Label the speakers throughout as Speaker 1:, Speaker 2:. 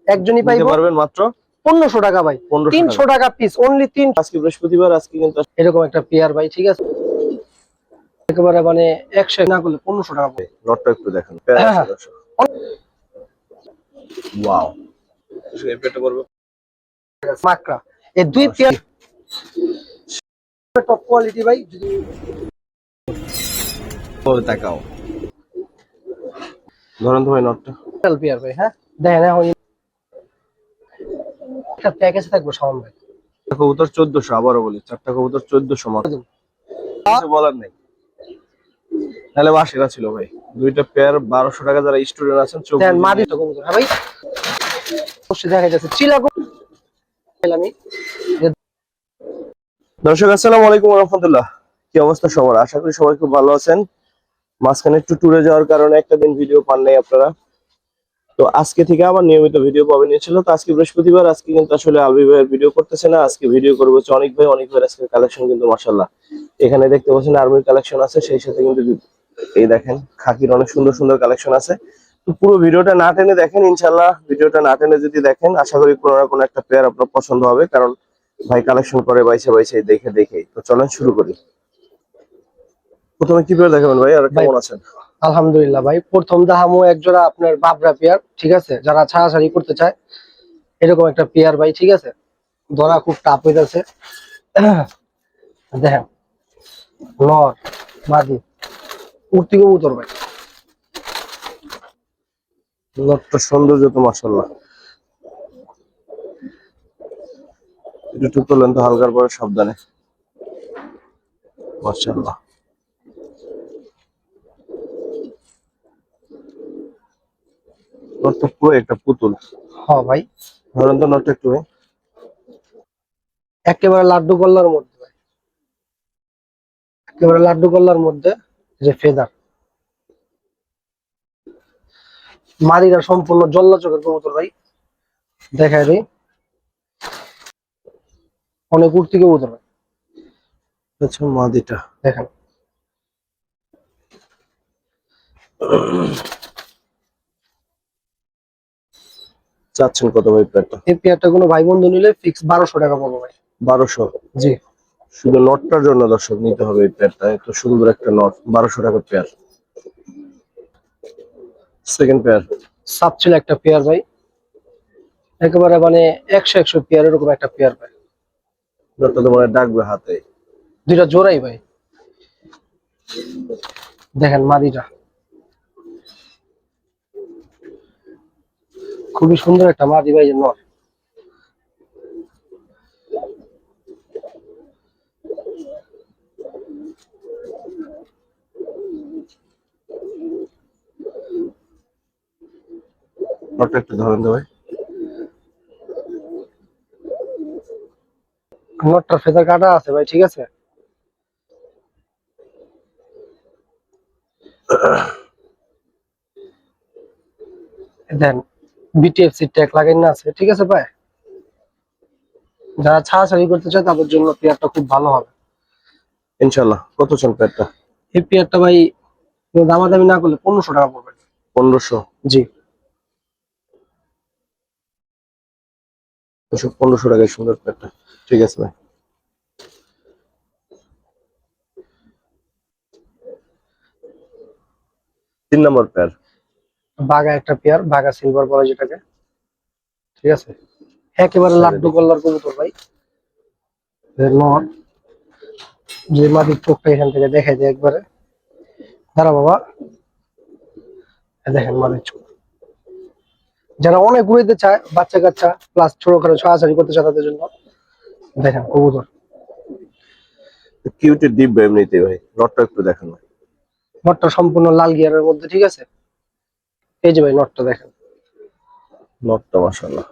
Speaker 1: একজনই পাইবো,
Speaker 2: পারবেন মাত্র
Speaker 1: 1500 টাকা ভাই, 300 টাকা পিস, অনলি 3।
Speaker 2: আজকে বৃহস্পতিবার, আজকে কিন্তু
Speaker 1: এরকম একটা পেয়ার ভাই, ঠিক আছে, একেবারে মানে 100 না করলে 1500 টাকা পড়বে।
Speaker 2: নটটা একটু দেখেন, পেয়ার আছে দর্শক। ওয়াও, এই পেয়ারটা পড়বে
Speaker 1: মাকড়া, এই দুই পেয়ার টপ কোয়ালিটি ভাই। যদি
Speaker 2: তাকাও ধরেন তো ভাই নটটা
Speaker 1: পেয়ার ভাই, হ্যাঁ দেখেন এখন একটা প্যাকেজ থাকবে শাওন ভাই।
Speaker 2: কবুতর 1400, আবারও বলি 4টা কবুতর 1400 মাত্র, কিছু বলার নেই। তাহলে বাসিরা ছিল ভাই, দুইটা পেয়ার 1200 টাকা। যারা স্টুডেন্ট আছেন চোখ
Speaker 1: দেন মাদি তো কবুতর, হ্যাঁ ভাই অবশ্যই দেখা যাচ্ছে চিলা আমি।
Speaker 2: দর্শক আসসালামু আলাইকুম ওয়া রাহমাতুল্লাহ, কি অবস্থা সবার? আশা করি সবাই খুব ভালো আছেন। মাঝখানে একটু ট্যুরে যাওয়ার কারণে একটা দিন ভিডিও পান নাই আপনারা, তো আজকে থেকে আবার নিয়মিত ভিডিও পাবেন ইনশাআল্লাহ। তো আজকে বৃহস্পতিবার, আজকে কিন্তু আসলে আলবি ভাইয়ের ভিডিও করতেছে না, আজকে ভিডিও করবো হচ্ছে অনেক ভাই। অনেক ভাইয়ের আজকে কালেকশন কিন্তু মাশাআল্লাহ এখানে দেখতে পাচ্ছেন আর্মির কালেকশন আছে, সেই সাথে কিন্তু এই দেখেন খাকির অনেক সুন্দর সুন্দর কালেকশন আছে। তো পুরো ভিডিওটা না টেনে দেখেন ইনশাআল্লাহ, ভিডিওটা না টেনে যদি দেখেন আশা করি কোনো না কোনো একটা পেয়ার আপনার পছন্দ হবে, কারণ ভাই কালেকশন করে বাইসে বাইসে দেখে দেখেই। তো চলেন শুরু করি। প্রথমে কি পেয়ার দেখাবেন ভাই, আর কেমন আছেন?
Speaker 1: আলহামদুলিল্লাহ ভাই, প্রথম দাহামো একজোড়া আপনার বাবরা পেয়ার, ঠিক আছে, যারা ছাড়াছাড়ি করতে চায় এরকম একটা পেয়ার ভাই, ঠিক আছে, ধরা খুব টাফ হইতাছে। দেখেন নর মাদি উঠতি কবুতর ভাই,
Speaker 2: লটটা সৌন্দর্য তো মাশাআল্লাহ। একটু তোলেন তো হালকার পরে সাবধানে, মাশাআল্লাহ। নটটা পুরো একটা পুতুল।
Speaker 1: হ্যাঁ ভাই
Speaker 2: ধরেন তো নটটা একটু ভাই।
Speaker 1: একেবারে লাড্ডু গোল্লার মধ্যে ভাই, একেবারে লাড্ডু গোল্লার মধ্যে যে ফেদার মাদিরা সম্পূর্ণ জল্লা চোখের কবুতর ভাই, দেখায় রে অনেক উঠতি কবুতর ভাই।
Speaker 2: আচ্ছা মাদিটা
Speaker 1: দেখেন
Speaker 2: চাচ্ছেন কত ভাই পেয়ারটা?
Speaker 1: এই পেয়ারটা কোনো ভাই বন্ধু নিলে ফিক্স 1200 টাকা পড়বে ভাই।
Speaker 2: 1200?
Speaker 1: জি
Speaker 2: শুধু নটটার জন্য দর্শক নিতে হবে এই পেয়ারটা, এত সুন্দর একটা নট, 1200 টাকা পেয়ার। সেকেন্ড পেয়ার
Speaker 1: সাপ ছিল একটা পেয়ার ভাই, একেবারে মানে 100 পেয়ার এরকম একটা পেয়ার ভাই,
Speaker 2: নটটা তো মানে ডাকবে হাতে।
Speaker 1: দুইটা জোড়াই ভাই। দেখেন মাদিটা খুবই সুন্দর একটা মাদি ভাই, নর
Speaker 2: নটটা একটু ধরেন তো ভাই।
Speaker 1: নটটার ফেদার কাটা আছে ভাই, ঠিক আছে, দেন বিটিএফসি ট্যাগ লাগাই না আছে, ঠিক আছে ভাই। যারা ছাড়াছাড়ি করতে চায় তাদের জন্য পেয়ারটা খুব ভালো হবে
Speaker 2: ইনশাআল্লাহ। কত চান পেয়ারটা?
Speaker 1: এই পেয়ারটা ভাই দামাদামি না করলে 1500 টাকা পড়বে।
Speaker 2: 1500?
Speaker 1: জি
Speaker 2: 1500 টাকায় সুন্দর পেয়ারটা, ঠিক আছে ভাই। 3 নম্বর পেয়ার
Speaker 1: বাঘা একটা পেয়ার, বাঘা সিলভার বলে যেটাকে, ঠিক আছে, একেবারে লাড্ডু গোল্লার কবুতর ভাই। নর যে মাটির চোখটা এখান থেকে দেখাই যায় একবারে, দাঁড়া বাবা, দেখেন মাটির চোখ। যারা অনেক ঘুরতে চায়, বাচ্চা কাচ্চা প্লাস ছোটখাটো ছাড়াছাড়ি করতে চায় তাদের জন্য দেখেন কবুতর।
Speaker 2: কিউটের ডিপ এমনিতে ভাই, নটটা একটু দেখেন ভাই।
Speaker 1: নটটা সম্পূর্ণ লাল গিয়ারের মধ্যে, ঠিক আছে, এই যে ভাই নটটা দেখেন,
Speaker 2: নটটা মাশাআল্লাহ।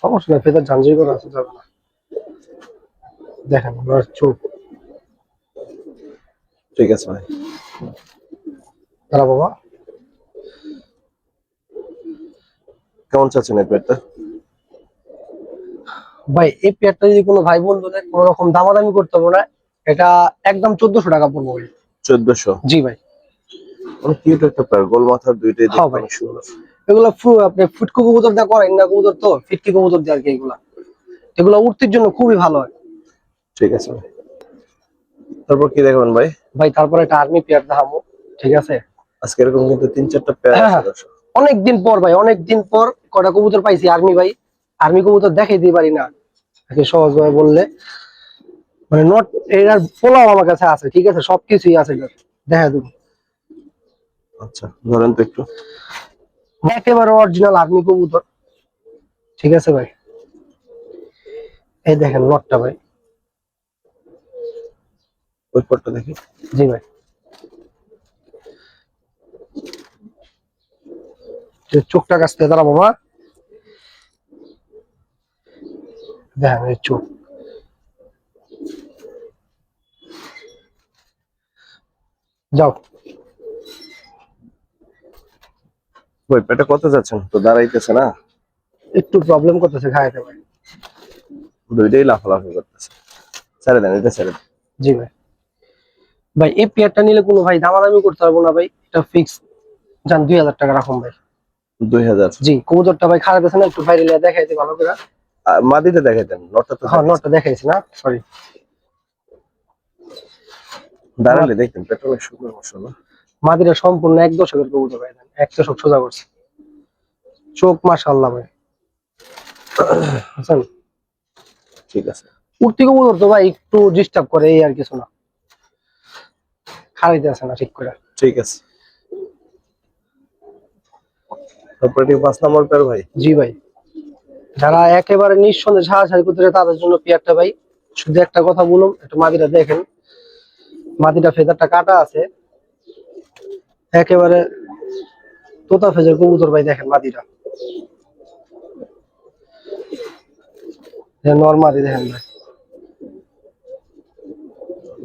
Speaker 1: সমস্যা নেই, ফেদার ঝাঞ্ঝি করা আছে, যাবে না। দেখেন ওনার চোখ,
Speaker 2: ঠিক আছে ভাই।
Speaker 1: দাঁড়া বাবা,
Speaker 2: কেমন চাচ্ছেন এই পেয়ারটা?
Speaker 1: ভাই এই পেয়ারটা যদি কোনো ভাই বন্ধু নেয় কোনো রকম দামাদামি করতে হবে না, এটা একদম 1400 টাকা পড়বে ভাই।
Speaker 2: 1400?
Speaker 1: জি ভাই।
Speaker 2: অনেক কিউট একটা পেয়ার, গোল মাথার, দুইটাই
Speaker 1: হ্যাঁ
Speaker 2: দেখতে
Speaker 1: ভাই
Speaker 2: অনেক সুন্দর।
Speaker 1: এগুলা আপনি ফুটকু কবুতর দিয়ে করেন না, কবুতর তো ফিটকি কবুতর দিয়ে আর কি। এগুলা উঠতির জন্য খুবই ভালো হয়।
Speaker 2: ঠিক আছে ভাই, তারপর কি দেখবেন ভাই?
Speaker 1: ভাই তারপরে একটা আর্মি পেয়ার দেখাবো, ঠিক আছে?
Speaker 2: আজকে এরকম কিন্তু 3-4টা পেয়ার
Speaker 1: হ্যাঁ
Speaker 2: আছে
Speaker 1: হ্যাঁ,
Speaker 2: দর্শক।
Speaker 1: অনেকদিন পর ভাই, অনেকদিন পর কটা কবুতর পাইছি আর্মি ভাই। আর্মি কবুতর দেখাই দিতে পারি না সহজ ভাবে বললে, মানে নট এর পোলাও আমার কাছে আছে, ঠিক আছে, সবকিছুই আছে এটার। দেখা দেবো।
Speaker 2: আচ্ছা ধরেন তো একটু।
Speaker 1: একেবারে অরিজিনাল আর্মি কবুতর, ঠিক আছে ভাই। এই দেখেন নটটা ভাই।
Speaker 2: ওই পটটা দেখি।
Speaker 1: জি ভাই, চোখটা কাছ থেকে দাঁড়াবো মা, দেখেন এই চোখ। যাও।
Speaker 2: ওই পেটে কত যাচ্ছেন তো দাঁড়াইতেছে না,
Speaker 1: একটু প্রবলেম করতেছে খাইতে ভাই।
Speaker 2: দুইটাই লাফালাফি করতেছে। ছেড়ে দেন, এটা ছেড়ে দেন।
Speaker 1: জি ভাই। ভাই এই পেয়ারটা নিলে কোনো ভাই দামাদামি করতে পারবো না ভাই, এটা ফিক্স জান 2000 টাকা রাখুন ভাই।
Speaker 2: 2000?
Speaker 1: জি, কবুতরটা ভাই খারাপ আছে না, একটু বাইরে লিয়ে দেখাইতে ভালো করে।
Speaker 2: মাদিতে দেখাই দেন, নটটা তো
Speaker 1: হ্যাঁ
Speaker 2: দেখাইছেন।
Speaker 1: নটটা দেখাইছি না, সরি।
Speaker 2: দাঁড়ালে দেখতেন পেটটা অনেক সুন্দর মাশাআল্লাহ।
Speaker 1: মাদিরা সম্পূর্ণ 1 দশকের কবুতর ভাই, 1 দশক সোজা করছে। চোখ মাশাআল্লাহ ভাই, বুঝছেন?
Speaker 2: ঠিক আছে।
Speaker 1: উঠতি কবুতর তো ভাই একটু ডিস্টার্ব করে, এই আর কিছু না, খাড়াইতে আছে না ঠিক করে।
Speaker 2: ঠিক আছে, তারপরে 5 নম্বর পেয়ার ভাই।
Speaker 1: জি ভাই, যারা একেবারে নিঃসন্দেহে ছাড়াছাড়ি করতে চায় তাদের জন্য পেয়ারটা ভাই। শুধু একটা কথা বলুন, একটু মাদিটা দেখেন, মাদিটা ফেদারটা কাটা আছে, একেবারে তোতা ফেজের কবুতর ভাই। দেখেন মাদিটা, নরমাদি দেখেন ভাই।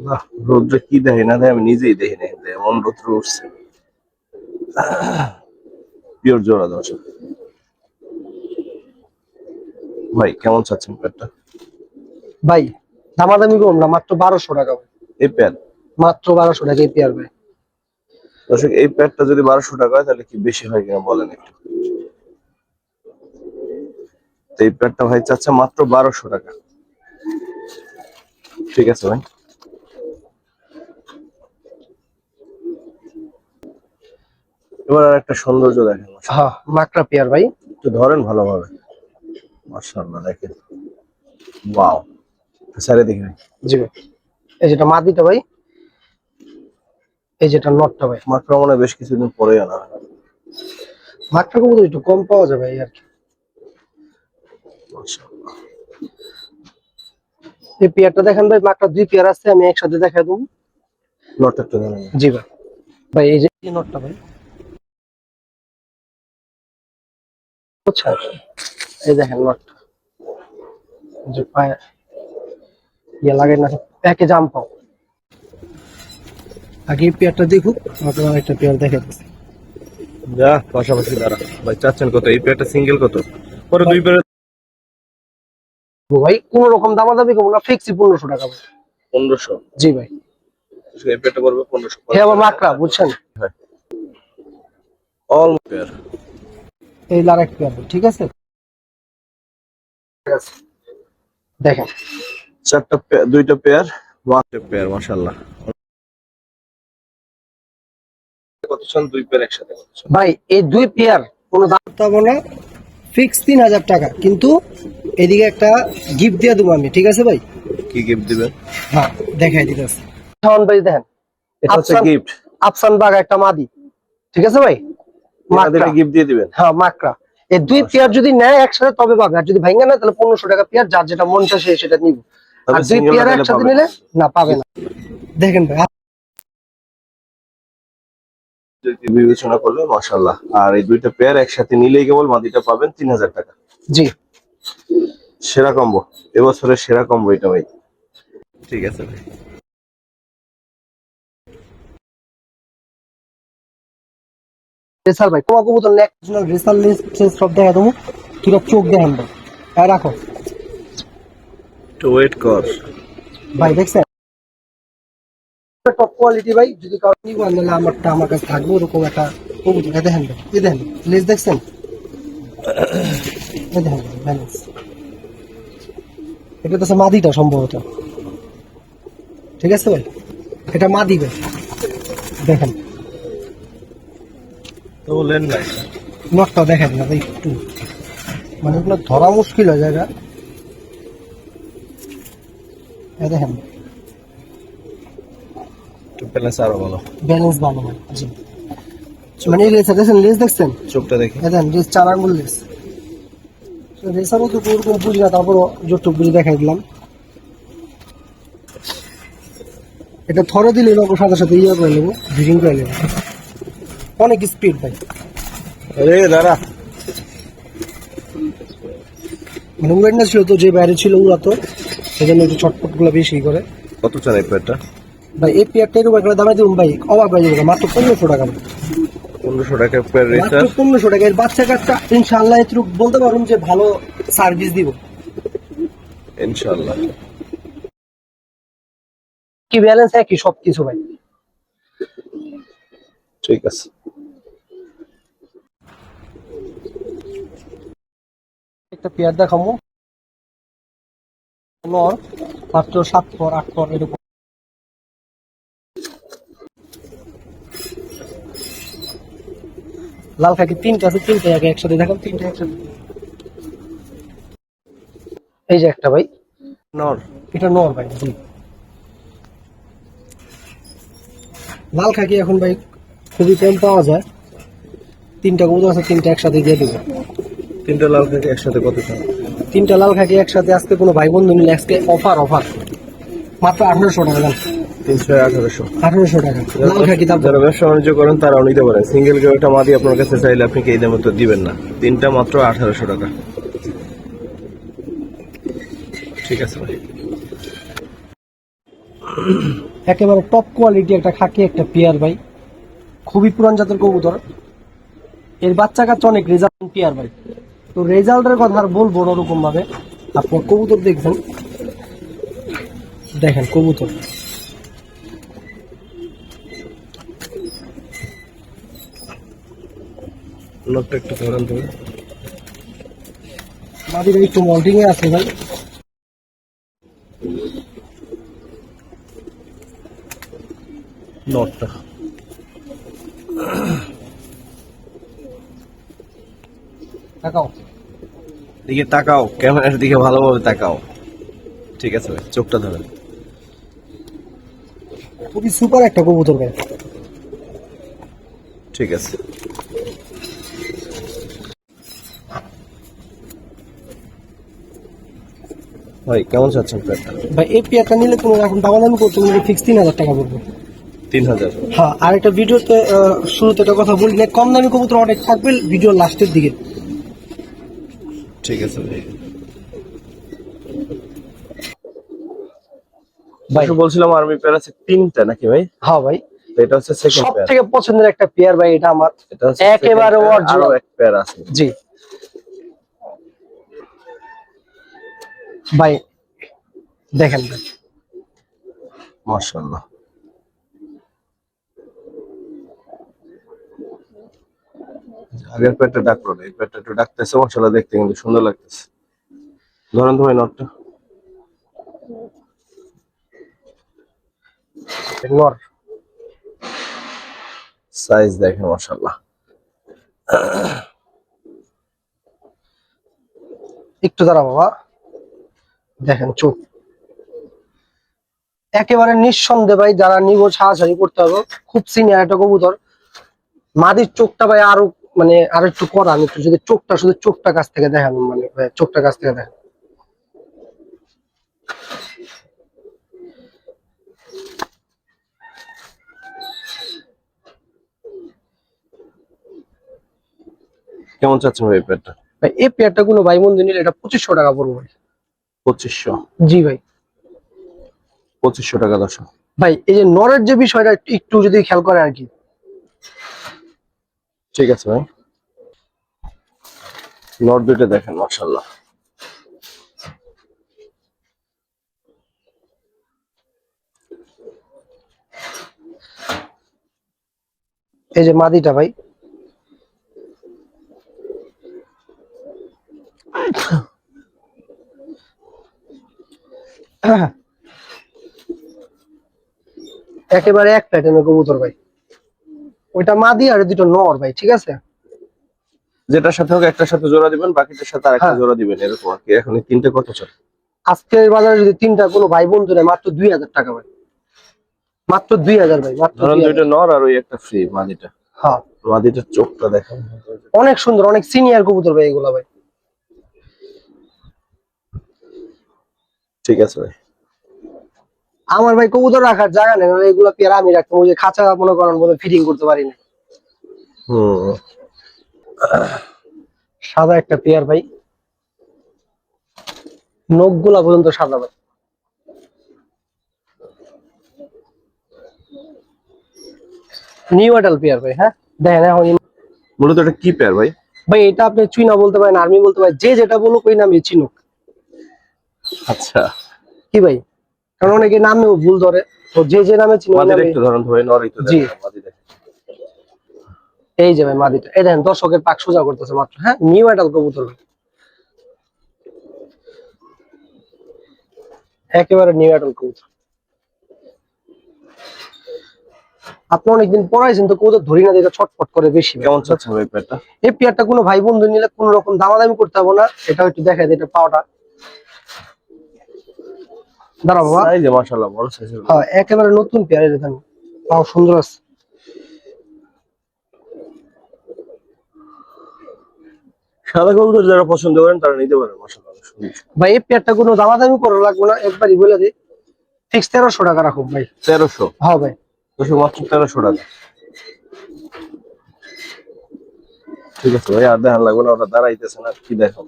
Speaker 2: বাহ, রোদ্রে কি দেখে না দেখে আমি নিজেই দেখি না, এমন রোদ্র উঠছে। পিওর জোড়া দর্শক। ভাই কেমন চাচ্ছেন পেয়ারটা?
Speaker 1: ভাই দামাদামি করুন না, মাত্র 1200 টাকা ভাই,
Speaker 2: এই পেয়ার
Speaker 1: মাত্র 1200 টাকা এই পেয়ার ভাই।
Speaker 2: দর্শক, এই পেয়ারটা যদি 1200 টাকা হয় তাহলে কি বেশি হয় কিনা বলেন একটু। তো এই পেয়ারটা ভাই চাচ্ছে মাত্র 1200 টাকা। ঠিক আছে ভাই। এবার আর একটা সৌন্দর্য দেখেন,
Speaker 1: হ্যাঁ মাকড়া পেয়ার ভাই।
Speaker 2: একটু ধরেন ভালোভাবে। মাশাআল্লাহ দেখেন, ওয়াও। স্যারে দেখি ভাই।
Speaker 1: জি ভাই, এই যেটা মাদিটা ভাই, এই যেটা নটটা ভাই।
Speaker 2: মাত্র মনে হয় বেশ কিছুদিন পরেই আনা হয়।
Speaker 1: মাকড়া কবুতর একটু কম পাওয়া যাবে এই আর কি।
Speaker 2: মাশাআল্লাহ।
Speaker 1: এই পেয়ারটা দেখেন ভাই, মাকড়া 2 পেয়ার আছে, আমি একসাথে দেখাই দেবো।
Speaker 2: নটটা একটু ধরেন।
Speaker 1: জি ভাই। ভাই এই যে নটটা ভাই, বুঝছেন? এই দেখেন নটটা, যে পায়ে ইয়ে লাগে না, প্যাকে জাম পাও। আগে এই পেয়ারটা দেখুক, আপনার একটা পেয়ার দেখে দিচ্ছি।
Speaker 2: যা পাশাপাশি দাঁড়া ভাই। চাচ্ছেন কত এই পেয়ারটা? সিঙ্গেল কত? পরে দুই পেয়ার
Speaker 1: ভাই কোন রকম দামাদামি করবো না, ফিক্সই 1500 টাকা ভাই।
Speaker 2: 1500?
Speaker 1: জি ভাই।
Speaker 2: এই পেয়ারটা পড়বে 1500।
Speaker 1: হ্যাঁ আবার মাকড়া, বুঝছেন?
Speaker 2: All pair.
Speaker 1: এই লারেক পেয়ার, ঠিক আছে? দেখেন
Speaker 2: চারটা পেয়ার, দুইটা পেয়ার, ওয়ান পেয়ার। মাশাআল্লাহ। কত চান দুই পেয়ার একসাথে? কত চান
Speaker 1: ভাই এই 2 পেয়ার কোনো দাম পাবো না, ফিক্স 3000 টাকা, কিন্তু এদিকে একটা গিফট দিয়ে দেবো আমি, ঠিক আছে ভাই?
Speaker 2: কি গিফট দিবেন?
Speaker 1: হ্যাঁ দেখাই দিতেছি। শাওন ভাই দেখেন,
Speaker 2: এটা হচ্ছে
Speaker 1: আফসান
Speaker 2: গিফট।
Speaker 1: আফসান বাগা একটা মাদি, ঠিক আছে ভাই? মাকড়া,
Speaker 2: গিফট দিয়ে দিবেন?
Speaker 1: হ্যাঁ মাকড়া। এই 2 পেয়ার যদি নেয় একসাথে তবে পাবে, আর যদি ভাঙা না তাহলে 1500 টাকা পেয়ার, যার যেটা মন চায় সে সেটা নিব। আর 2 পেয়ার একসাথে নিলে না, পাবে না। দেখেন ভাই,
Speaker 2: বিবেচনা করলে মাশাআল্লাহ। আর এই দুইটা পেয়ার একসাথে নিলেই কেবল মাদিটা পাবেন 3000 টাকা।
Speaker 1: জি
Speaker 2: সেরা কম্বো, এবছরের সেরা কম্বো এটা ভাই। ঠিক আছে ভাই।
Speaker 1: রেসার ভাই, কোয়া কবুতর নেক রেসার লিস্ট সব দেখা দেবো, তুই চোখ দেখেন ভাই। হ্যাঁ রাখো
Speaker 2: তো ওয়েট কর
Speaker 1: ভাই, দেখছেন টপ কোয়ালিটি ভাই। যদি কারো নিব, নাহলে আমারটা আমার কাছে থাকবে, ওরকম একটা কবুতর এই দেখেন ভাই, এই দেখেন লেজ দেখছেন, এই দেখেন ব্যালেন্স। এটা তো মাদিটা সম্ভবত, ঠিক আছে ভাই, এটা মাদি ভাই, দেখেন
Speaker 2: তো বলেন না,
Speaker 1: নটটা দেখেন না ভাই একটু, মানে এগুলো ধরা মুশকিল হয়ে জায়গা। এই দেখেন
Speaker 2: একটু প্যালেস আরো ভালো।
Speaker 1: ব্যালেন্স ভালো হয় জি, মানে এই লেজ দেখছেন, লেজ দেখছেন,
Speaker 2: চোখটা দেখি।
Speaker 1: এই দেখেন লেজ 4 আঙ্গুল লেজ। রেসারও তো ওরকম বুঝি না, তারপর যতটুকু বুঝে দেখাই দিলাম। এটা থরে দিলে লোক সাথে সাথে ইয়ে করে নেবো, ব্রিডিং করে নেবো, অনেক স্পিড ভাই।
Speaker 2: আরে দাঁড়া,
Speaker 1: মানে উড়ান্ডা ছিল তো, যে বাইরে ছিল উড়া তো, সেজন্য একটু ছটফট গুলো বেশি করে।
Speaker 2: কত চান এই পেয়ারটা?
Speaker 1: ভাই এই পেয়ারটা এরকম একটা দামে দিন ভাই, অবাক হয়ে যাবে, মাত্র 1500 টাকা,
Speaker 2: 1500 টাকা পেয়ার
Speaker 1: মাত্র
Speaker 2: রেসার।
Speaker 1: 1500 টাকা। এর বাচ্চা কাচ্চা ইনশাআল্লাহ একটু বলতে পারুন যে ভালো সার্ভিস দিব
Speaker 2: ইনশাআল্লাহ।
Speaker 1: কি ব্যালেন্স একই সবকিছু ভাই।
Speaker 2: ঠিক আছে।
Speaker 1: একটা পেয়ার দেখাবো, নর মাত্র 7 পর 8 পর এরকম। লাল খাকি 3টা আছে, 3টা আগে একসাথে দেখাম, 3টা একসাথে। এই যে একটা ভাই,
Speaker 2: নর।
Speaker 1: এটা নর ভাই জি। লাল খাকি এখন ভাই খুবই কম পাওয়া যায়, 3টা কবুতর আছে, 3টা একসাথে দিয়ে দেবো।
Speaker 2: 3টা লাল খাকি একসাথে কত চান?
Speaker 1: 3টা লাল খাকি একসাথে আজকে কোনো ভাই বন্ধু নিলে আজকে অফার মাত্র 1800 টাকা দাম।
Speaker 2: 300 1800।
Speaker 1: 1800 টাকা লাল খাকি। তারপর
Speaker 2: যারা ব্যবসা বাণিজ্য করেন তারাও নিতে পারেন। সিঙ্গেল কেউ একটা মাদি আপনার কাছে চাইলে আপনি কি এই দামে তো দিবেন না। 3টা মাত্র 1800 টাকা। ঠিক আছে ভাই।
Speaker 1: একেবারে টপ কোয়ালিটি একটা খাকি একটা পেয়ার ভাই, খুবই পুরান জাতের কবুতর। এর বাচ্চা কাচ্চা অনেক রেজাল্ট পেয়ার ভাই। তো রেজাল্টের কথা আর বলবো না ওরকম ভাবে, আপনার কবুতর দেখবেন, দেখেন কবুতর
Speaker 2: নটটা একটু ধরেন তুমি।
Speaker 1: মাদির একটু মল্টিং এ আছে ভাই।
Speaker 2: নটটা
Speaker 1: দেখাও,
Speaker 2: দিকে তাকাও, ক্যামেরার দিকে ভালোভাবে তাকাও। ঠিক আছে ভাই, চোখটা ধরেন।
Speaker 1: খুবই সুপার একটা কবুতর ভাই।
Speaker 2: ঠিক আছে। ভাই কেমন চাচ্ছেন পেয়ারটা?
Speaker 1: ভাই এই পেয়ারটা নিলে কোনো এখন দামাদামি করতে গেলে ফিক্স 3000 টাকা পড়বে।
Speaker 2: 3000।
Speaker 1: হ্যাঁ, আর একটা ভিডিওতে শুরুতে একটা কথা বলি না, কম দামি কবুতর অনেক থাকবে ভিডিও লাস্টের দিকে।
Speaker 2: ঠিক আছে ভাই।
Speaker 1: ভাই
Speaker 2: ভাই বলছিলাম আর্মি পেয়ার আছে 3টা নাকি ভাই?
Speaker 1: হ্যাঁ ভাই,
Speaker 2: তো এটা হচ্ছে সেকেন্ড
Speaker 1: সব
Speaker 2: পেয়ার।
Speaker 1: থেকে পছন্দের একটা পেয়ার ভাই এটা আমার,
Speaker 2: এটা হচ্ছে
Speaker 1: একেবারে
Speaker 2: আরো
Speaker 1: অরিজিনাল
Speaker 2: এক পেয়ার আছে।
Speaker 1: জি ভাই। দেখেন ভাই,
Speaker 2: মাশাআল্লাহ। আগের পেয়ারটা ডাকলো না, এই পেয়ারটা একটু ডাকতেছে, মাশাআল্লাহ দেখতে কিন্তু সুন্দর লাগতেছে। ধরেন তো ভাই নটটা।
Speaker 1: নর
Speaker 2: সাইজ দেখেন মাশাআল্লাহ।
Speaker 1: একটু দাঁড়া বাবা, দেখেন চোখ, একেবারে নিঃসন্দেহে ভাই যারা নিব ছাড়াছাড়ি করতে হবে, খুব সিনিয়র একটা কবুতর। মাদির চোখটা ভাই আরো মানে আরো একটু করা, আমি একটু যদি চোখটা শুধু চোখটা কাছ থেকে দেখান, মানে ভাই চোখটা কাছ থেকে দেখেন,
Speaker 2: কেমন চাচ্ছেন ভাই এই পেয়ারটা?
Speaker 1: ভাই এই পেয়ারটা কোনো ভাই বন্ধু নিলে এটা 2500 টাকা পড়বে ভাই।
Speaker 2: 2500।
Speaker 1: জি ভাই।
Speaker 2: 2500 টাকা দর্শক।
Speaker 1: ভাই এই যে নরের যে বিষয়টা একটু যদি খেয়াল করে আর কি।
Speaker 2: ঠিক আছে ভাই। নট দুইটা দেখেন মাশাআল্লাহ।
Speaker 1: এই যে মাদিটা ভাই, একেবারে এক প্যাটার্নের কবুতর ভাই, ওইটা মাদি আর দুটো নর ভাই, ঠিক আছে।
Speaker 2: যেটার সাথে হোক একটার সাথে জোড়া দিবেন, বাকিটার সাথে আরেকটা
Speaker 1: হ্যাঁ।
Speaker 2: জোড়া দিবেন, এরকম আর কি। এখন এই তিনটে কত চলে?
Speaker 1: আজকের বাজারে যদি তিনটা কোনো ভাই বন্ধু নেয় মাত্র 2000 টাকা ভাই, মাত্র 2000 ভাই, মাত্র
Speaker 2: ধরেন
Speaker 1: 2000।
Speaker 2: দুইটা নর আর ওই একটা ফ্রি মাদিটা।
Speaker 1: হ্যাঁ,
Speaker 2: মাদিটার চোখটা দেখেন,
Speaker 1: অনেক সুন্দর, অনেক সিনিয়র কবুতর ভাই এগুলা ভাই।
Speaker 2: ঠিক আছে ভাই।
Speaker 1: আমার ভাই কবুতর রাখার জায়গা নেই, নাহলে এগুলা পেয়ারা আমি রাখতাম। ওই যে খাঁচা মনে করেন বলে ফিটিং করতে পারি না।
Speaker 2: হুম,
Speaker 1: সাদা একটা পেয়ার ভাই, নখ গুলা পর্যন্ত সাদা ভাই। নিউ অ্যাডাল পেয়ার ভাই। হ্যাঁ দেখেন এখন
Speaker 2: মূলত এটা কি পেয়ার ভাই?
Speaker 1: ভাই, এটা আপনি চুইনা বলতে পারেন, আর্মি বলতে পারেন, যে যেটা বলুক ওই নামে চিনুক।
Speaker 2: আচ্ছা,
Speaker 1: কি ভাই, কারণ অনেকে নামেও ভুল ধরে, তো যে যে নামে চিনুক ওই
Speaker 2: মাদিটা
Speaker 1: নামে।
Speaker 2: একটু ধরেন তো ভাই, নরই তো
Speaker 1: জি।
Speaker 2: দেখেন, মাদি দেখেন।
Speaker 1: এই যে ভাই মাদিটা, এই দেখেন দর্শকের পাক সোজা করতেছে মাত্র। হ্যাঁ, নিউ অ্যাডাল কবুতর ভাই, একেবারে নিউ অ্যাডাল কবুতর। আপনি অনেকদিন পড়াইছেন তো কবুতর ধরি না, দেখে ছটফট করে বেশি ভাই।
Speaker 2: কেমন চাচ্ছেন ভাই পেয়ারটা?
Speaker 1: এই পেয়ারটা কোনো ভাই বন্ধু নিলে কোন রকম দামাদামি করতে হবে না। এটা একটু দেখা যায়, এটা পাওয়াটা দাঁড়া বাবা।
Speaker 2: সাইজে মাশাআল্লাহ বড় সাইজের।
Speaker 1: হ্যাঁ, একেবারে নতুন পেয়ার, এটা দেখেন পাও সুন্দর আছে।
Speaker 2: সাদা কবুতর যারা পছন্দ করেন তারা নিতে পারেন, মাশাআল্লাহ সুন্দর।
Speaker 1: ভাই এই পেয়ারটা কোনো দামাদামি করা লাগবে না, একবারই বলে দিই, ফিক্স 1300 টাকা রাখুন ভাই।
Speaker 2: 1300?
Speaker 1: হ্যাঁ ভাই,
Speaker 2: মাত্র 1300 টাকা। ঠিক আছে ভাই, আর দেখান লাগবে না, ওটা দাঁড়াইতেছে না, কি দেখো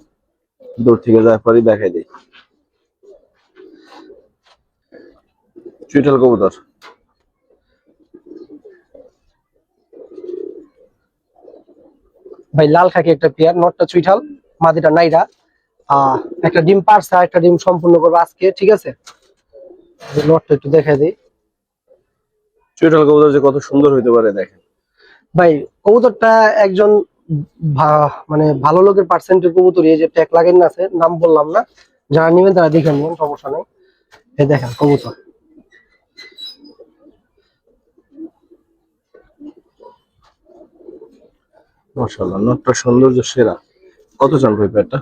Speaker 2: দূর থেকে যা পারি দেখাই দিই। চুইটাল কবুতর।
Speaker 1: ভাই লাল খাকি একটা পেয়ার, নটটা চুইঠাল, মাদিটা নাইরা। একটা ডিম পারছে, আর একটা ডিম সম্পূর্ণ করবো আজকে, ঠিক আছে। নটটা একটু দেখাই দিই
Speaker 2: চুইটাল কবুতর যে কত সুন্দর হইতে পারে দেখেন
Speaker 1: ভাই। কবুতরটা একজন মানে ভালো লোকের পার্সেন্টের কবুতর, এই যে ট্যাগ লাগাই না আছে, নাম বললাম না, যারা নিবেন তারা দেখে নিবেন, সমস্যা নেই। এই দেখেন কবুতর,
Speaker 2: মাশাআল্লাহ, নটটা সৌন্দর্য সেরা। কত চান ভাই পেয়ারটা?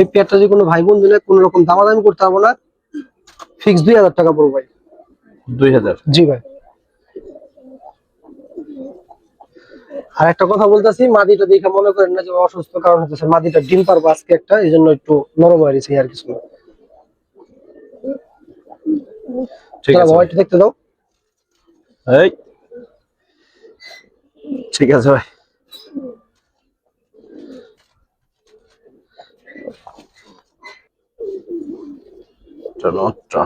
Speaker 1: এই পেয়ারটা যে কোনো ভাই বোন দিলে কোনো রকম দামাদামি করতে হবে না, ফিক্স 2000 টাকা পড়বে ভাই।
Speaker 2: 2000?
Speaker 1: জি ভাই। আর একটা কথা বলতেছি, মাদিটা দেখে মনে করেন না যে অসুস্থ, কারণ হচ্ছে মাদিটা ডিম পারবো আজকে একটা, এই জন্য একটু নরম হয়ে গেছে আর কিছু না।
Speaker 2: ঠিক আছে
Speaker 1: বাবা একটু দেখতে দাও।
Speaker 2: এই, ঠিক আছে ভাই। নটটা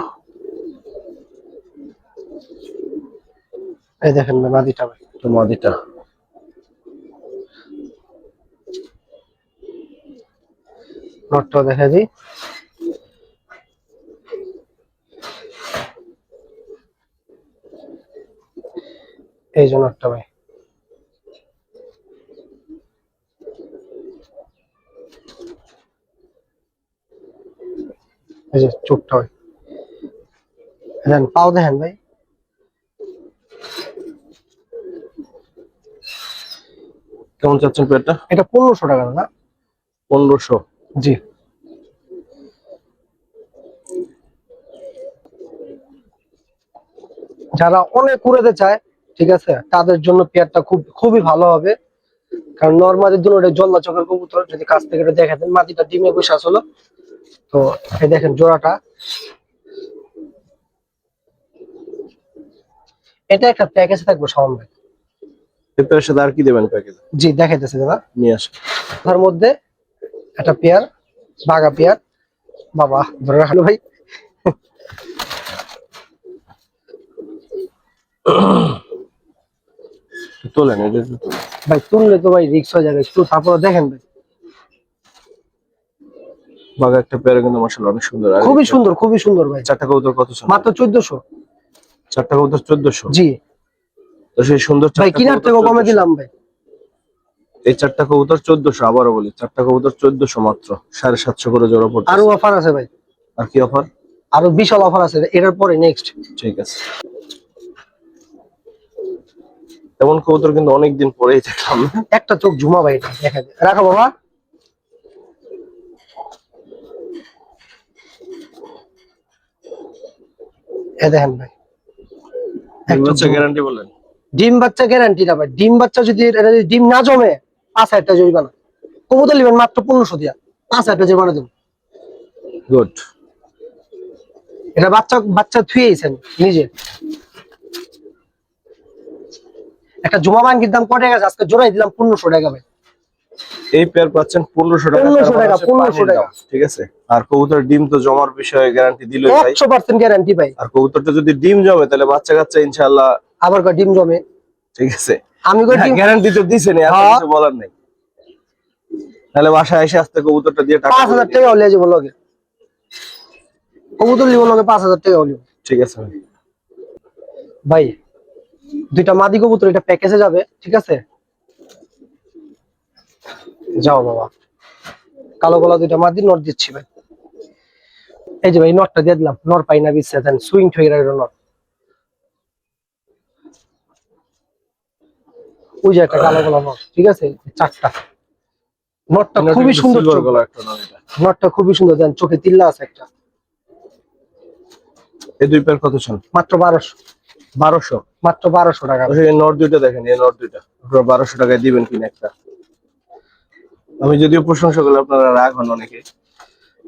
Speaker 1: এই দেখেন ভাই মাদিটা ভাই,
Speaker 2: তো মাদিটা
Speaker 1: নটটা দেখা দিই। এই যে নটটা ভাই, এই যে চোখটা ভাই, দেখেন পাও দেখেন ভাই।
Speaker 2: কেমন চাচ্ছেন পেয়ারটা?
Speaker 1: এটা 1500 টাকা না?
Speaker 2: 1500?
Speaker 1: জি। যারা অনেক উড়াতে চায়, ঠিক আছে, তাদের জন্য পেয়ারটা খুবই ভালো হবে। কারণ নর্মালি দুটো জল্লা চোখের কবুতর, যদি কাছ থেকে এটা দেখা দেন, মাটিটা ডিমে বসে আসলো। তো এই দেখেন জোড়াটা, এটা একটা প্যাকেজ থাকবে শাওন ভাই।
Speaker 2: এই পেয়ারের সাথে আর কি দেবেন প্যাকেজে?
Speaker 1: জি দেখাইতেছে দাদা,
Speaker 2: নিয়ে আসেন।
Speaker 1: তার মধ্যে একটা পেয়ার, বাগা পেয়ার, বাবা ধরে রাখলো ভাই।
Speaker 2: তোলেন, এটা একটু তোলেন।
Speaker 1: ভাই তুললে তো ভাই রিক্স হয়ে যাবে একটু, তারপরে দেখেন ভাই,
Speaker 2: বাঘা একটা পেয়ার কিন্তু মাশাআল্লাহ অনেক সুন্দর। আর
Speaker 1: খুবই সুন্দর, খুবই সুন্দর ভাই।
Speaker 2: চারটা কবুতর কত চান?
Speaker 1: মাত্র 1400।
Speaker 2: চারটা কবুতর 1400?
Speaker 1: জি
Speaker 2: তো সেই সুন্দর
Speaker 1: ভাই,
Speaker 2: চারটা
Speaker 1: কিনার
Speaker 2: কবুতর
Speaker 1: থেকে কমে
Speaker 2: 1400?
Speaker 1: দিলাম ভাই।
Speaker 2: এই চারটা কবুতর 1400, আবারও বলি চারটা কবুতর 1400 মাত্র, 750 করে জোড়া পড়ছে।
Speaker 1: আরো অফার আছে ভাই,
Speaker 2: আর কি অফার?
Speaker 1: আরো বিশাল অফার আছে এটার পরে নেক্সট।
Speaker 2: ঠিক আছে, এমন কবুতর কিন্তু অনেকদিন পরেই দেখলাম।
Speaker 1: একটা চোখ ঝুমা ভাই, এটা দেখা যায়, রাখো বাবা। এ দেখেন ভাই,
Speaker 2: গ্যারান্টি বলেন।
Speaker 1: ডিম বাচ্চা গ্যারান্টি না ভাই, ডিম বাচ্চা যদি এটা যদি ডিম না জমে 5000 টাকা জরিমানা। কবুতর নেবেন মাত্র 1500 দিয়া, 5000 টাকা জরিমানা দেবেন।
Speaker 2: গুড।
Speaker 1: এটা বাচ্চা বাচ্চা থুয়েছেন নিজে। একটা জমা মাঙ্গির দাম কত টাকা? আজকে জোড়াই দিলাম 1500 টাকা ভাই।
Speaker 2: এই পেয়ার পাচ্ছেন 1500 টাকা।
Speaker 1: 1500 টাকা, 1500 টাকা।
Speaker 2: ঠিক আছে, আর কবুতর ডিম তো জমার বিষয়ে গ্যারান্টি দিলই ভাই,
Speaker 1: 100% গ্যারান্টি ভাই।
Speaker 2: আর কবুতরটা যদি ডিম জমে তাহলে বাচ্চা কাচ্চা ইনশাআল্লাহ
Speaker 1: আবার কয় ডিম জমে।
Speaker 2: ঠিক আছে,
Speaker 1: আমি কই ডিম
Speaker 2: গ্যারান্টি তো দিছেন, আর কিছু বলার নাই। তাহলে বাসায় এসে আস্তে কবুতরটা দিয়ে টাকা
Speaker 1: 5000 টাকা হলে যাবো লগে, কবুতর লিবো লগে 5000 টাকা হলে।
Speaker 2: ঠিক আছে ভাই।
Speaker 1: ভাই দুইটা মাদি কবুতর এটা প্যাকেজে যাবে, ঠিক আছে? যাও বাবা, কালো গলা দুইটা মাদি নট দিচ্ছি ভাই। এই যে ভাই নটটা দিয়ে দিলাম, নর পাই না বিচ্ছে দেন, সুইং হয়ে গেল নট। ওই যে একটা কালো গলা নট, ঠিক আছে? চারটা নটটা খুবই সুন্দর, নটটা খুবই সুন্দর, দেন চোখে তিল্লা আছে একটা।
Speaker 2: এই দুই পেয়ার কত চান?
Speaker 1: মাত্র 1200।
Speaker 2: 1200
Speaker 1: মাত্র 1200 টাকা।
Speaker 2: এই নট দুইটা দেখেন, এই নট দুইটা আপনারা 1200 টাকায় দিবেন কিনা একটা? আমি যদিও প্রশংসা করলে আপনারা রাগ হন অনেকে,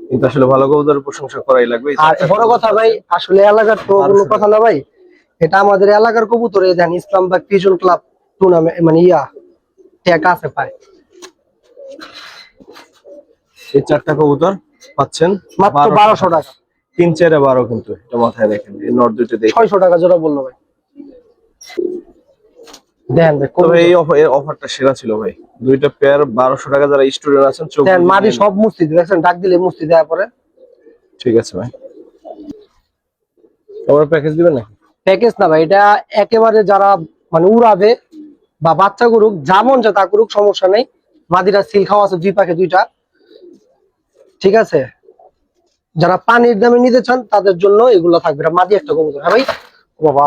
Speaker 2: কিন্তু আসলে ভালো কবুতরের প্রশংসা করাই লাগবে।
Speaker 1: আর বড় কথা ভাই, আসলে এলাকার তো কোনো কথা না ভাই, এটা আমাদের এলাকার কবুতর। এই দেন ইসলামবাগ পিজন ক্লাব টুর্নামেন্ট মানে টাকা আছে পায়।
Speaker 2: এই চারটা কবুতর পাচ্ছেন
Speaker 1: মাত্র 1200 টাকা।
Speaker 2: 3 4 12, কিন্তু এটা মাথায় রাখেন। এই নট দুইটা দেখেন
Speaker 1: 600 টাকা জোড়া বললো ভাই। দেন ভাই,
Speaker 2: তবে এই অফারটা সেরা ছিল ভাই। দুইটা পেয়ার 1200 টাকা, যারা স্টুডেন্ট আছেন চোখ
Speaker 1: দেন মাদি সব মুস্তি দেখছেন, ডাক দিলে মুস্তি দেওয়া পরে।
Speaker 2: ঠিক আছে ভাই, ওরা প্যাকেজ দিবেন নাকি?
Speaker 1: প্যাকেজ না ভাই, এটা একেবারে যারা মানে উড়াবে বা বাচ্চা করুক, যেমন যা তা করুক, সমস্যা নেই। মাদিরা সিল খাওয়া আছে দুই পাখে দুইটা, ঠিক আছে? যারা পানির দামে নিতে চান তাদের জন্য এগুলো থাকবে। মাদি একটা কবুতর। হ্যাঁ ভাই, ও বাবা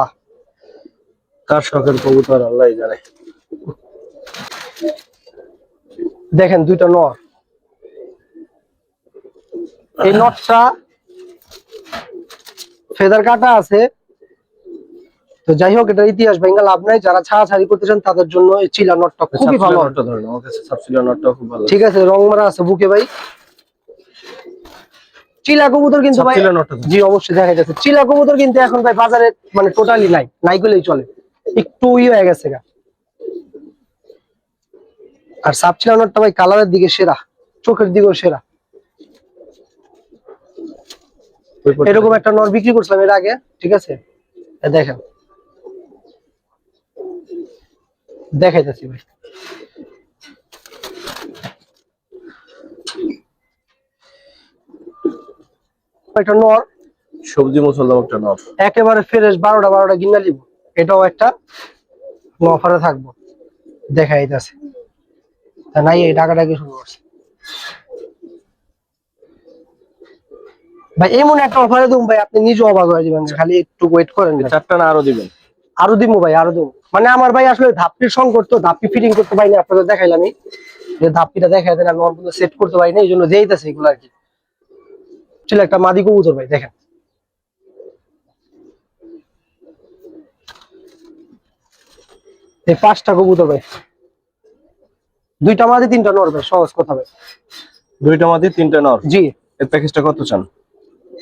Speaker 2: কার শখের কবুতর আল্লাহই জানে।
Speaker 1: দেখেন দুইটা নর, এই নটটা ফেদার কাটা আছে। তো যাই হোক, এটার ইতিহাস ভেঙে লাভ নাই। যারা ছাড়াছাড়ি করতে চান তাদের জন্য এই চিলা নটটা খুবই ভালো।
Speaker 2: নটটা ধরেন, আমার কাছে সাবসিলা নটটা খুব ভালো।
Speaker 1: ঠিক আছে, রং মারা আছে বুকে ভাই। চিলা কবুতর কিন্তু ভাই, জি অবশ্যই দেখা যাচ্ছে চিলা কবুতর কিন্তু এখন ভাই বাজারে মানে টোটালি নাই, নাই বলেই চলে, একটু হয়ে গেছে গা। আর সাবচিলা নটটা ভাই কালারের দিকে সেরা, চোখের দিকেও সেরা। এরকম একটা নর বিক্রি করছিলাম এর আগে, ঠিক আছে? দেখেন, দেখাইতেছি ভাই। একটা নর
Speaker 2: সবজি মুসলমান, একটা নর
Speaker 1: একেবারে ফ্রেশ, 12টা গিন্না লিব। এটাও একটা অফারে থাকবো, দেখাইতেছে। নাই এই টাকাটাকে শুরু করছে ভাই। এমন একটা অফারে দেবো ভাই, আপনি নিজে অবাক হয়ে যাবেন। খালি একটু ওয়েট করেন,
Speaker 2: চারটা না আরো দিবেন?
Speaker 1: আরো দিব ভাই, আরো দিব। মানে আমার ভাই আসলে ধাপ্পির সংকট, তো ধাপ্পি ফিটিং করতে পারিনি। আপনাদের দেখাইলাম যে ধাপ্পিটা দেখাই দেন, আমি অল্প সেট করতে পারিনি, এই জন্য দিয়েইতেছে এগুলো আর কি। ছিল একটা মাদি কবুতর ভাই, দেখেন এই 5টা কবুতর ভাই, দুইটা মাদি 3টা নর ভাই, সহজ কথা ভাই।
Speaker 2: দুইটা মাদি 3টা নর,
Speaker 1: জি।
Speaker 2: এর প্যাকেজটা কত চান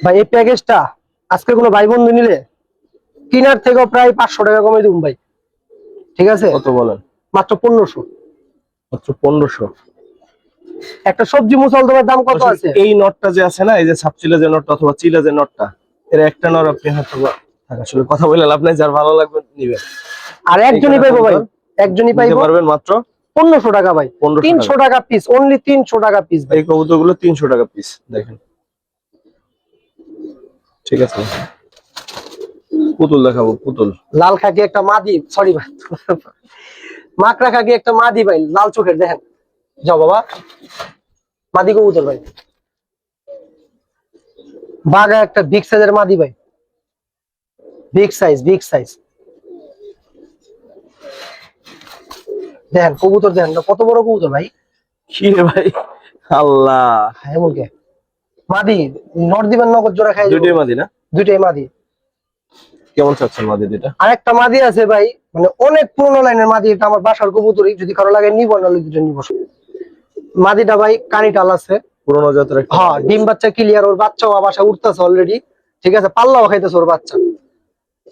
Speaker 1: ভাই? এই প্যাকেজটা আজকে কোনো ভাই বন্ধু নিলে কিনার থেকেও প্রায় 500 টাকা কমে দিব ভাই, ঠিক আছে?
Speaker 2: কত বলেন?
Speaker 1: মাত্র 1500।
Speaker 2: মাত্র 1500?
Speaker 1: একটা সবজি মুসলদমের দাম কত আছে?
Speaker 2: এই নটটা যে আছে না, এই যে সাবচিলা যে নটটা অথবা চিলা যে নটটা, এর একটা নর আপনি হয়তো আসলে কথা বলে লাভ নাই, যার ভালো লাগবে নিবেন।
Speaker 1: আর একজনই পাইবো ভাই, একজনই পাইবো
Speaker 2: পারবেন মাত্র
Speaker 1: 1500 টাকা ভাই। 300 টাকা পিস, অনলি 300 টাকা পিস ভাই।
Speaker 2: এই কবুতরগুলো 300 টাকা পিস, দেখেন। ঠিক আছে, পুতুল দেখাবো, পুতুল
Speaker 1: লাল খাকি একটা মাদি, সরি ভাই মাকড়া কাকি একটা মাদি ভাই, লাল চোখের, দেখেন। যাও বাবা, মাদি কবুতর ভাই। বাঘা একটা বিগ সাইজের মাদি ভাই, বিগ সাইজ, বিগ সাইজ। দেখেন কবুতর, দেখেন না কত বড় কবুতর ভাই।
Speaker 2: কি রে ভাই, আল্লাহ।
Speaker 1: হ্যাঁ এমন কে মাদি, নর দিবেন নগদ জোড়া খাই
Speaker 2: দুইটাই মাদি না?
Speaker 1: দুইটাই মাদি।
Speaker 2: কেমন চাচ্ছেন মাদি দুইটা?
Speaker 1: আরেকটা মাদি আছে ভাই, মানে অনেক পুরোনো লাইনের মাদি, এটা আমার বাসার কবুতরই, যদি কারো লাগে নিব না, দুটো নিব। মাদিটা ভাই কানিটাল আছে,
Speaker 2: পুরোনো জাতের একটা
Speaker 1: হ্যাঁ
Speaker 2: মাদি।
Speaker 1: ডিম বাচ্চা ক্লিয়ার, ওর বাচ্চাও বাসা উঠতেছে অলরেডি, ঠিক আছে, পাল্লাও খাইতেছে ওর বাচ্চা।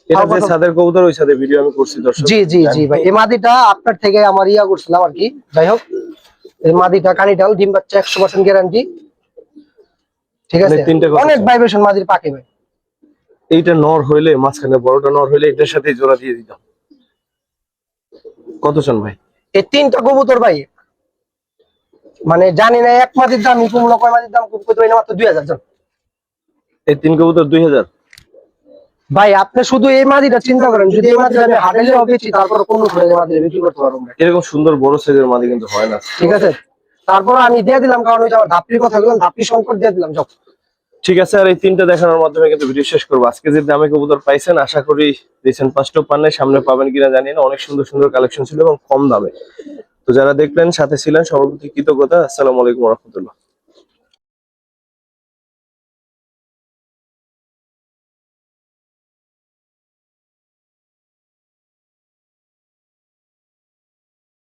Speaker 2: এটা যে ছাদের কবুতর, ওই ছাদের ভিডিও আমি করছি দর্শক।
Speaker 1: জি জি জি ভাই, এই মাদিটা আপনার থেকে আমার ইয়া করছিলাম আর কি। যাই হোক, এই মাদিটা কানিটাল, ডিম বাচ্চা 100% গ্যারান্টি, ঠিক আছে।
Speaker 2: তিনটে কথা
Speaker 1: অনেক
Speaker 2: আছে।
Speaker 1: ভাইব্রেশন মাদির পাকে ভাই।
Speaker 2: এইটা নর হইলে, মাঝখানে বড়টা নর হইলে এটার সাথে জোড়া দিয়ে দিতাম। কত চান ভাই?
Speaker 1: এই তিনটা কবুতর ভাই, মানে জানি না এক মাদির দাম কুমড়ো কয় মাদির দাম কত ভাই, না মাত্র 2000 জন
Speaker 2: এই 3 কবুতর 2000?
Speaker 1: ভাই। আপনি শুধু এই মাদিটা চিন্তা করেন, যদি এই মাদিটা আমি হাটে যাওয়া বেচি, তারপর কোন করে মাদিটা বিক্রি করতে পারবো ভাই।
Speaker 2: এরকম সুন্দর বড় সাইজের মাদি কিন্তু হয় না।
Speaker 1: ঠিক আছে, তারপর আমি দিয়ে দিলাম, কারণ ওই যে আমার ধাপড়ির কথা বললাম, ধাপড়ি সংকট দিয়ে দিলাম। যাও
Speaker 2: ঠিক আছে, আর এই তিনটা দেখানোর মাধ্যমে কিন্তু ভিডিও শেষ করবো। আজকে যে দামে কবুতর পাইছেন, আশা করি রিসেন্ট পাঁচটাও পান নাই, সামনে পাবেন কিনা জানি না। অনেক সুন্দর সুন্দর কালেকশন ছিল এবং কম দামে। তো যারা দেখলেন, সাথে ছিলেন, সবার প্রতি কৃতজ্ঞতা। আসসালামু আলাইকুম ওয়া রাহমাতুল্লাহ।